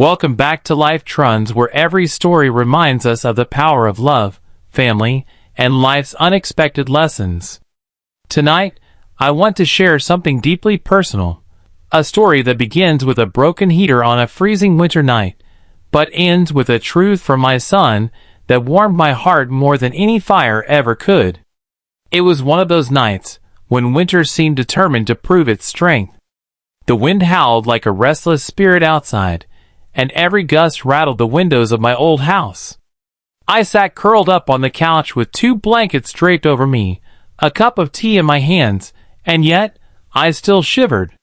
Welcome back to Life Truns, where every story reminds us of the power of love, family, and life's unexpected lessons. Tonight, I want to share something deeply personal, a story that begins with a broken heater on a freezing winter night, but ends with a truth from my son that warmed my heart more than any fire ever could. It was one of those nights when winter seemed determined to prove its strength. The wind howled like a restless spirit outside, and every gust rattled the windows of my old house. I sat curled up on the couch with 2 blankets draped over me, a cup of tea in my hands, and yet I still shivered.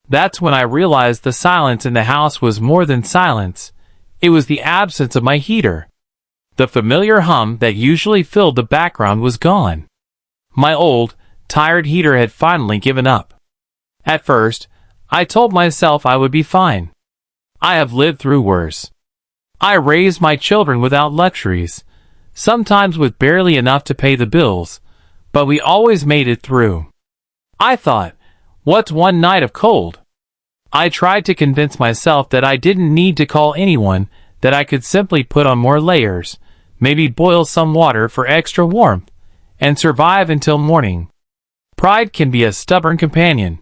That's when I realized the silence in the house was more than silence. It was the absence of my heater. The familiar hum that usually filled the background was gone. My old, tired heater had finally given up. At first, I told myself I would be fine. I have lived through worse. I raised my children without luxuries, sometimes with barely enough to pay the bills, but we always made it through. I thought, what's one night of cold? I tried to convince myself that I didn't need to call anyone, that I could simply put on more layers, maybe boil some water for extra warmth, and survive until morning. Pride can be a stubborn companion,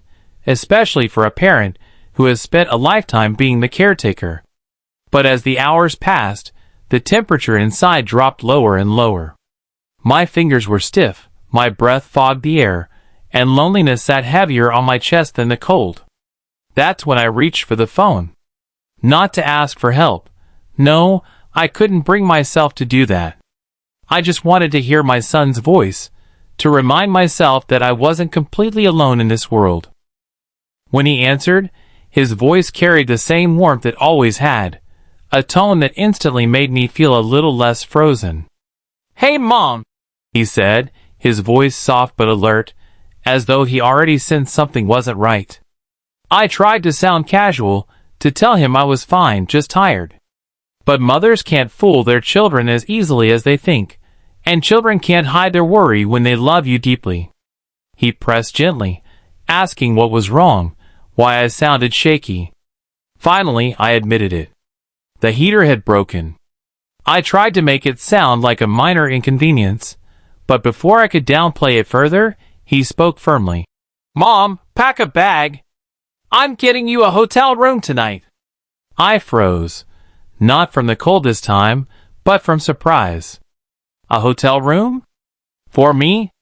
especially for a parent who has spent a lifetime being the caretaker. But as the hours passed, the temperature inside dropped lower and lower. My fingers were stiff, my breath fogged the air, and loneliness sat heavier on my chest than the cold. That's when I reached for the phone. Not to ask for help. No, I couldn't bring myself to do that. I just wanted to hear my son's voice, to remind myself that I wasn't completely alone in this world. When he answered, his voice carried the same warmth it always had, a tone that instantly made me feel a little less frozen. "Hey, Mom," he said, his voice soft but alert, as though he already sensed something wasn't right. I tried to sound casual, to tell him I was fine, just tired. But mothers can't fool their children as easily as they think, and children can't hide their worry when they love you deeply. He pressed gently, asking what was wrong, why I sounded shaky. Finally, I admitted it. The heater had broken. I tried to make it sound like a minor inconvenience, but before I could downplay it further, he spoke firmly. "Mom, pack a bag. I'm getting you a hotel room tonight." I froze, not from the cold this time, but from surprise. A hotel room? For me?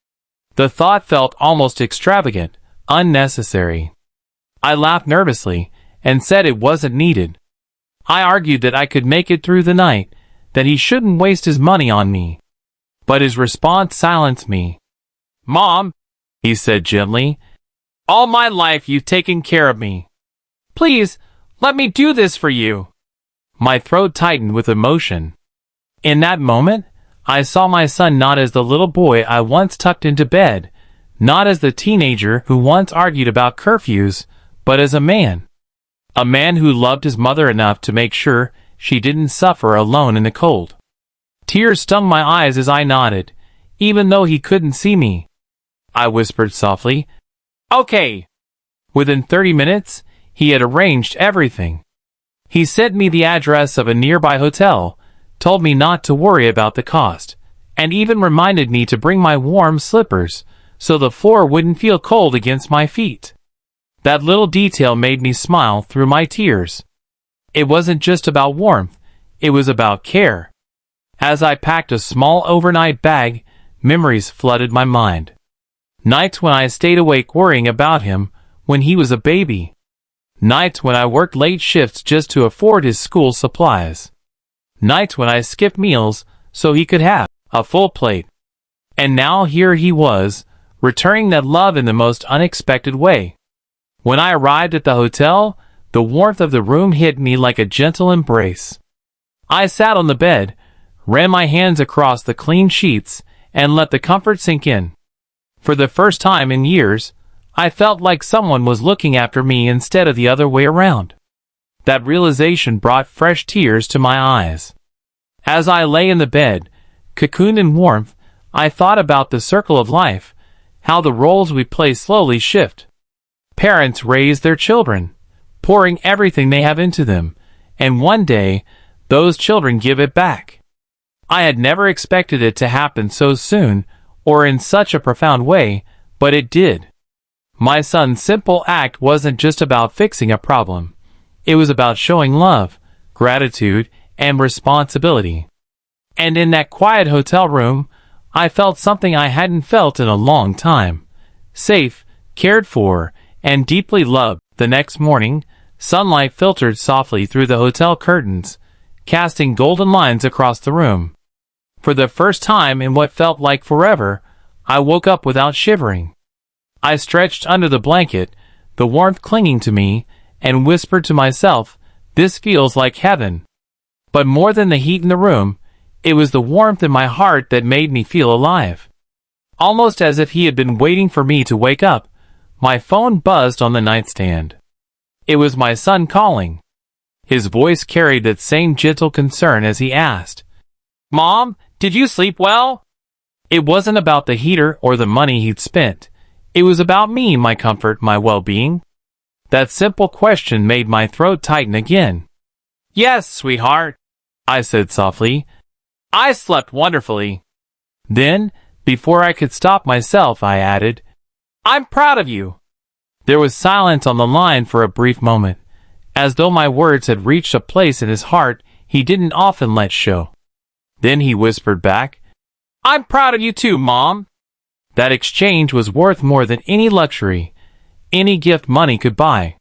The thought felt almost extravagant, unnecessary. I laughed nervously and said it wasn't needed. I argued that I could make it through the night, that he shouldn't waste his money on me. But his response silenced me. "Mom," he said gently, "all my life you've taken care of me. Please, let me do this for you." My throat tightened with emotion. In that moment, I saw my son not as the little boy I once tucked into bed, not as the teenager who once argued about curfews, but as a man. A man who loved his mother enough to make sure she didn't suffer alone in the cold. Tears stung my eyes as I nodded, even though he couldn't see me. I whispered softly, "Okay." Within 30 minutes, he had arranged everything. He sent me the address of a nearby hotel, told me not to worry about the cost, and even reminded me to bring my warm slippers so the floor wouldn't feel cold against my feet. That little detail made me smile through my tears. It wasn't just about warmth, it was about care. As I packed a small overnight bag, memories flooded my mind. Nights when I stayed awake worrying about him when he was a baby. Nights when I worked late shifts just to afford his school supplies. Nights when I skipped meals so he could have a full plate. And now here he was, returning that love in the most unexpected way. When I arrived at the hotel, the warmth of the room hit me like a gentle embrace. I sat on the bed, ran my hands across the clean sheets, and let the comfort sink in. For the first time in years, I felt like someone was looking after me instead of the other way around. That realization brought fresh tears to my eyes. As I lay in the bed, cocooned in warmth, I thought about the circle of life, how the roles we play slowly shift. Parents raise their children, pouring everything they have into them, and one day, those children give it back. I had never expected it to happen so soon, or in such a profound way, but it did. My son's simple act wasn't just about fixing a problem. It was about showing love, gratitude, and responsibility. And in that quiet hotel room, I felt something I hadn't felt in a long time. Safe, cared for, and deeply loved. The next morning, sunlight filtered softly through the hotel curtains, casting golden lines across the room. For the first time in what felt like forever, I woke up without shivering. I stretched under the blanket, the warmth clinging to me, and whispered to myself, "This feels like heaven." But more than the heat in the room, it was the warmth in my heart that made me feel alive. Almost as if he had been waiting for me to wake up, my phone buzzed on the nightstand. It was my son calling. His voice carried that same gentle concern as he asked, "Mom, did you sleep well?" It wasn't about the heater or the money he'd spent. It was about me, my comfort, my well-being. That simple question made my throat tighten again. "Yes, sweetheart," I said softly. "I slept wonderfully." Then, before I could stop myself, I added, "I'm proud of you." There was silence on the line for a brief moment, as though my words had reached a place in his heart he didn't often let show. Then he whispered back, "I'm proud of you too, Mom." That exchange was worth more than any luxury, any gift money could buy.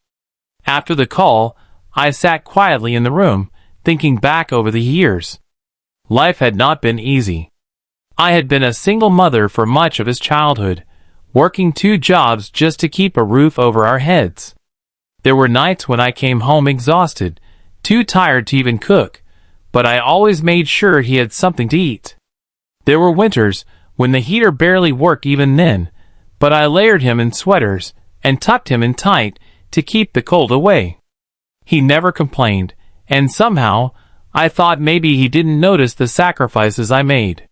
After the call, I sat quietly in the room, thinking back over the years. Life had not been easy. I had been a single mother for much of his childhood, working 2 jobs just to keep a roof over our heads. There were nights when I came home exhausted, too tired to even cook, but I always made sure he had something to eat. There were winters when the heater barely worked even then, but I layered him in sweaters and tucked him in tight to keep the cold away. He never complained, and somehow I thought maybe he didn't notice the sacrifices I made.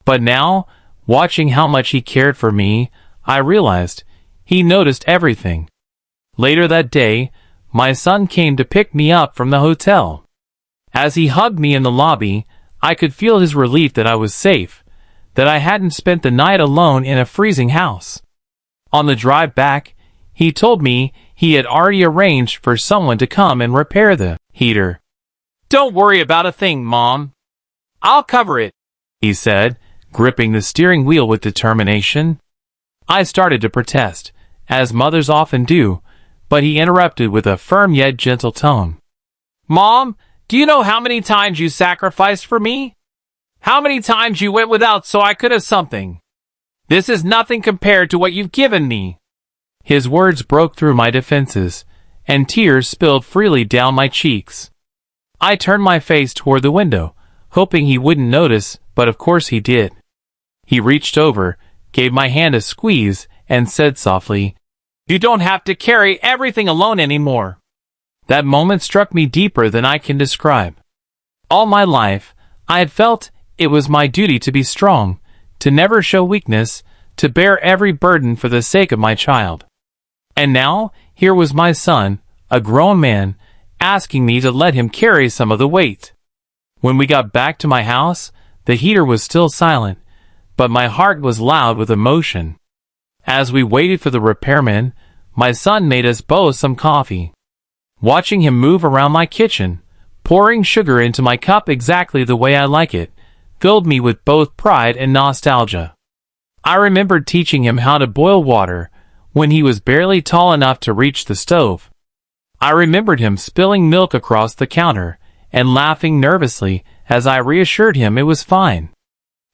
But now, watching how much he cared for me, I realized he noticed everything. Later that day, my son came to pick me up from the hotel. As he hugged me in the lobby, I could feel his relief that I was safe, that I hadn't spent the night alone in a freezing house. On the drive back, he told me he had already arranged for someone to come and repair the heater. "Don't worry about a thing, Mom. I'll cover it," he said, gripping the steering wheel with determination. I started to protest, as mothers often do, but he interrupted with a firm yet gentle tone. "Mom, do you know how many times you sacrificed for me? How many times you went without so I could have something? This is nothing compared to what you've given me." His words broke through my defenses, and tears spilled freely down my cheeks. I turned my face toward the window, hoping he wouldn't notice, but of course he did. He reached over, gave my hand a squeeze, and said softly, "You don't have to carry everything alone anymore." That moment struck me deeper than I can describe. All my life, I had felt it was my duty to be strong, to never show weakness, to bear every burden for the sake of my child. And now, here was my son, a grown man, asking me to let him carry some of the weight. When we got back to my house, the heater was still silent, but my heart was loud with emotion. As we waited for the repairman, my son made us both some coffee. Watching him move around my kitchen, pouring sugar into my cup exactly the way I like it, filled me with both pride and nostalgia. I remembered teaching him how to boil water when he was barely tall enough to reach the stove. I remembered him spilling milk across the counter and laughing nervously as I reassured him it was fine.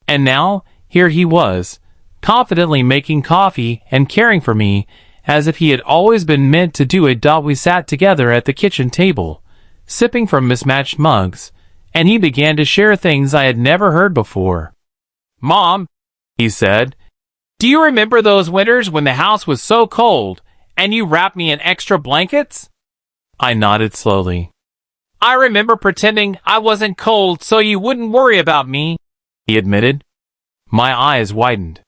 And now, here he was, confidently making coffee and caring for me as if he had always been meant to do it. We sat together at the kitchen table, sipping from mismatched mugs, and he began to share things I had never heard before. "Mom," he said, "do you remember those winters when the house was so cold and you wrapped me in extra blankets?" I nodded slowly. "I remember pretending I wasn't cold so you wouldn't worry about me," he admitted. My eyes widened.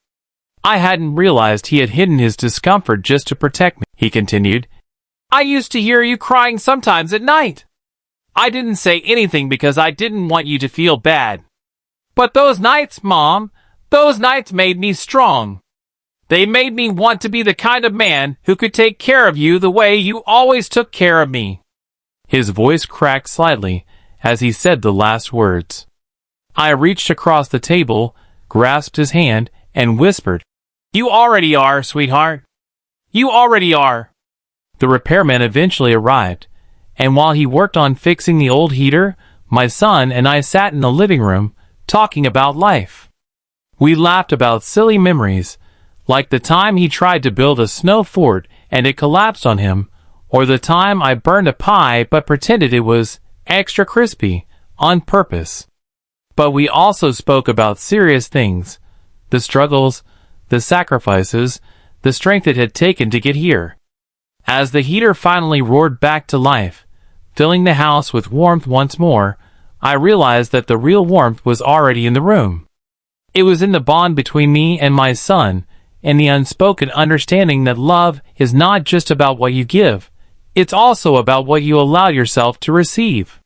I hadn't realized he had hidden his discomfort just to protect me, he continued. "I used to hear you crying sometimes at night. I didn't say anything because I didn't want you to feel bad. But those nights, Mom, those nights made me strong. They made me want to be the kind of man who could take care of you the way you always took care of me." His voice cracked slightly as he said the last words. I reached across the table, grasped his hand, and whispered, "You already are, sweetheart. You already are." The repairman eventually arrived, and while he worked on fixing the old heater, my son and I sat in the living room, talking about life. We laughed about silly memories, like the time he tried to build a snow fort and it collapsed on him, or the time I burned a pie but pretended it was extra crispy, on purpose. But we also spoke about serious things, the struggles, the sacrifices, the strength it had taken to get here. As the heater finally roared back to life, filling the house with warmth once more, I realized that the real warmth was already in the room. It was in the bond between me and my son, and the unspoken understanding that love is not just about what you give, it's also about what you allow yourself to receive.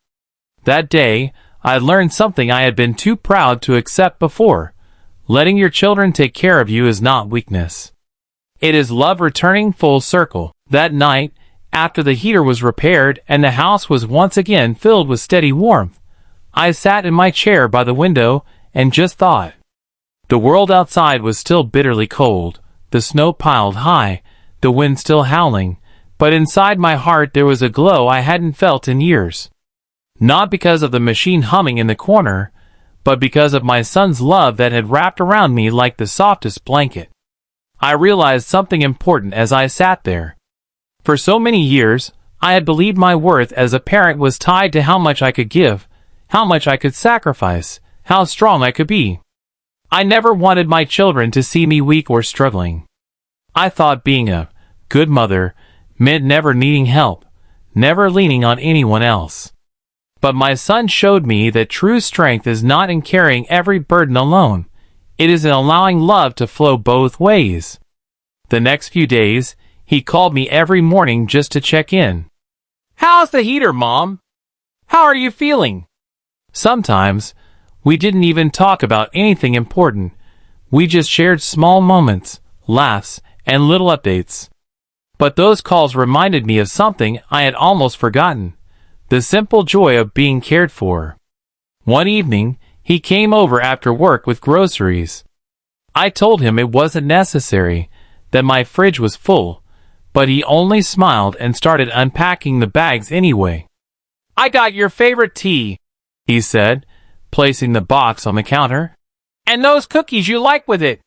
That day, I learned something I had been too proud to accept before. Letting your children take care of you is not weakness. It is love returning full circle. That night, after the heater was repaired and the house was once again filled with steady warmth, I sat in my chair by the window and just thought. The world outside was still bitterly cold, the snow piled high, the wind still howling, but inside my heart there was a glow I hadn't felt in years. Not because of the machine humming in the corner, but because of my son's love that had wrapped around me like the softest blanket. I realized something important as I sat there. For so many years, I had believed my worth as a parent was tied to how much I could give, how much I could sacrifice, how strong I could be. I never wanted my children to see me weak or struggling. I thought being a good mother meant never needing help, never leaning on anyone else. But my son showed me that true strength is not in carrying every burden alone. It is in allowing love to flow both ways. The next few days, he called me every morning just to check in. "How's the heater, Mom? How are you feeling?" Sometimes, we didn't even talk about anything important. We just shared small moments, laughs, and little updates. But those calls reminded me of something I had almost forgotten. The simple joy of being cared for. One evening, he came over after work with groceries. I told him it wasn't necessary, that my fridge was full, but he only smiled and started unpacking the bags anyway. "I got your favorite tea," he said, placing the box on the counter. "And those cookies you like with it."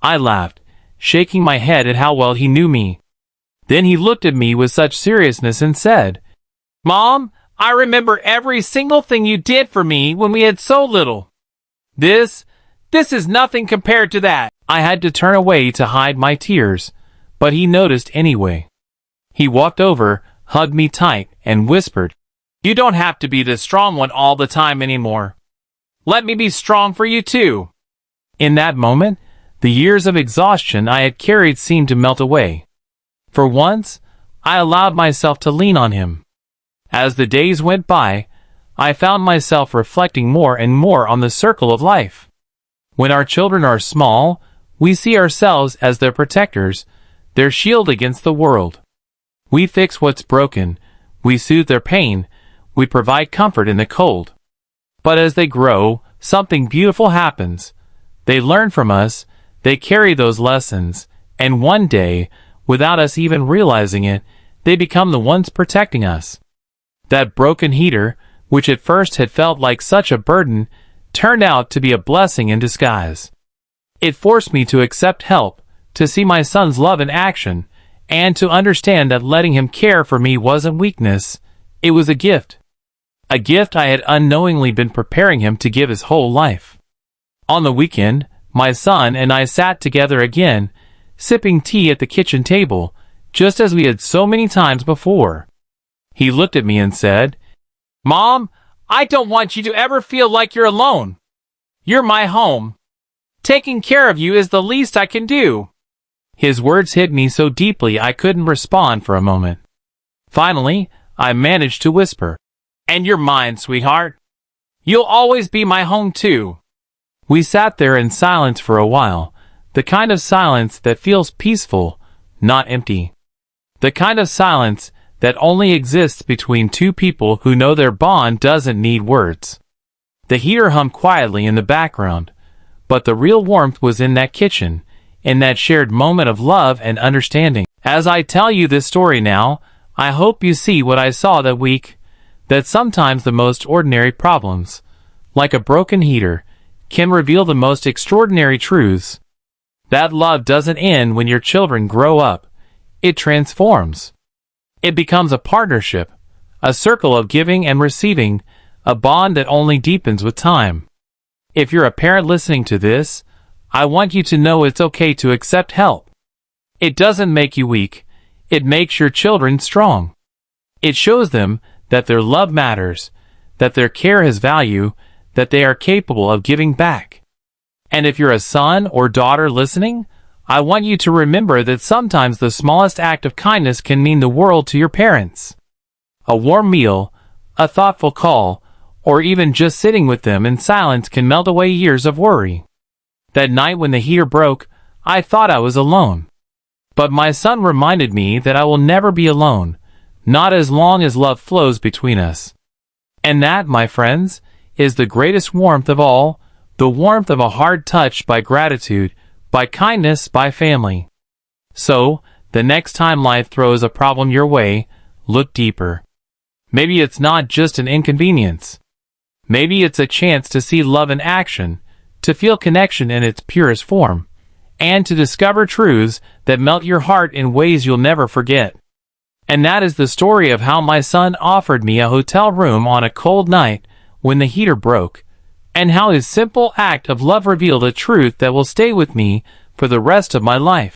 I laughed, shaking my head at how well he knew me. Then he looked at me with such seriousness and said, "Mom, I remember every single thing you did for me when we had so little. This is nothing compared to that." I had to turn away to hide my tears, but he noticed anyway. He walked over, hugged me tight, and whispered, "You don't have to be the strong one all the time anymore. Let me be strong for you too." In that moment, the years of exhaustion I had carried seemed to melt away. For once, I allowed myself to lean on him. As the days went by, I found myself reflecting more and more on the circle of life. When our children are small, we see ourselves as their protectors, their shield against the world. We fix what's broken, we soothe their pain, we provide comfort in the cold. But as they grow, something beautiful happens. They learn from us, they carry those lessons, and one day, without us even realizing it, they become the ones protecting us. That broken heater, which at first had felt like such a burden, turned out to be a blessing in disguise. It forced me to accept help, to see my son's love in action, and to understand that letting him care for me wasn't weakness, it was a gift. A gift I had unknowingly been preparing him to give his whole life. On the weekend, my son and I sat together again, sipping tea at the kitchen table, just as we had so many times before. He looked at me and said, "Mom, I don't want you to ever feel like you're alone. You're my home. Taking care of you is the least I can do." His words hit me so deeply I couldn't respond for a moment. Finally, I managed to whisper, And you're mine, sweetheart. You'll always be my home, too. We sat there in silence for a while, the kind of silence that feels peaceful, not empty. The kind of silence that only exists between two people who know their bond doesn't need words. The heater hummed quietly in the background, but the real warmth was in that kitchen, in that shared moment of love and understanding. As I tell you this story now, I hope you see what I saw that week, that sometimes the most ordinary problems, like a broken heater, can reveal the most extraordinary truths. That love doesn't end when your children grow up. It transforms. It becomes a partnership, a circle of giving and receiving, a bond that only deepens with time. If you're a parent listening to this, I want you to know it's okay to accept help. It doesn't make you weak. It makes your children strong. It shows them that their love matters, that their care has value, that they are capable of giving back. And if you're a son or daughter listening, I want you to remember that sometimes the smallest act of kindness can mean the world to your parents. A warm meal, a thoughtful call, or even just sitting with them in silence can melt away years of worry. That night when the heater broke, I thought I was alone. But my son reminded me that I will never be alone, not as long as love flows between us. And that, my friends, is the greatest warmth of all, the warmth of a heart touched by gratitude, by kindness, by family. So, the next time life throws a problem your way, look deeper. Maybe it's not just an inconvenience. Maybe it's a chance to see love in action, to feel connection in its purest form, and to discover truths that melt your heart in ways you'll never forget. And that is the story of how my son offered me a hotel room on a cold night when the heater broke, and how his simple act of love revealed a truth that will stay with me for the rest of my life.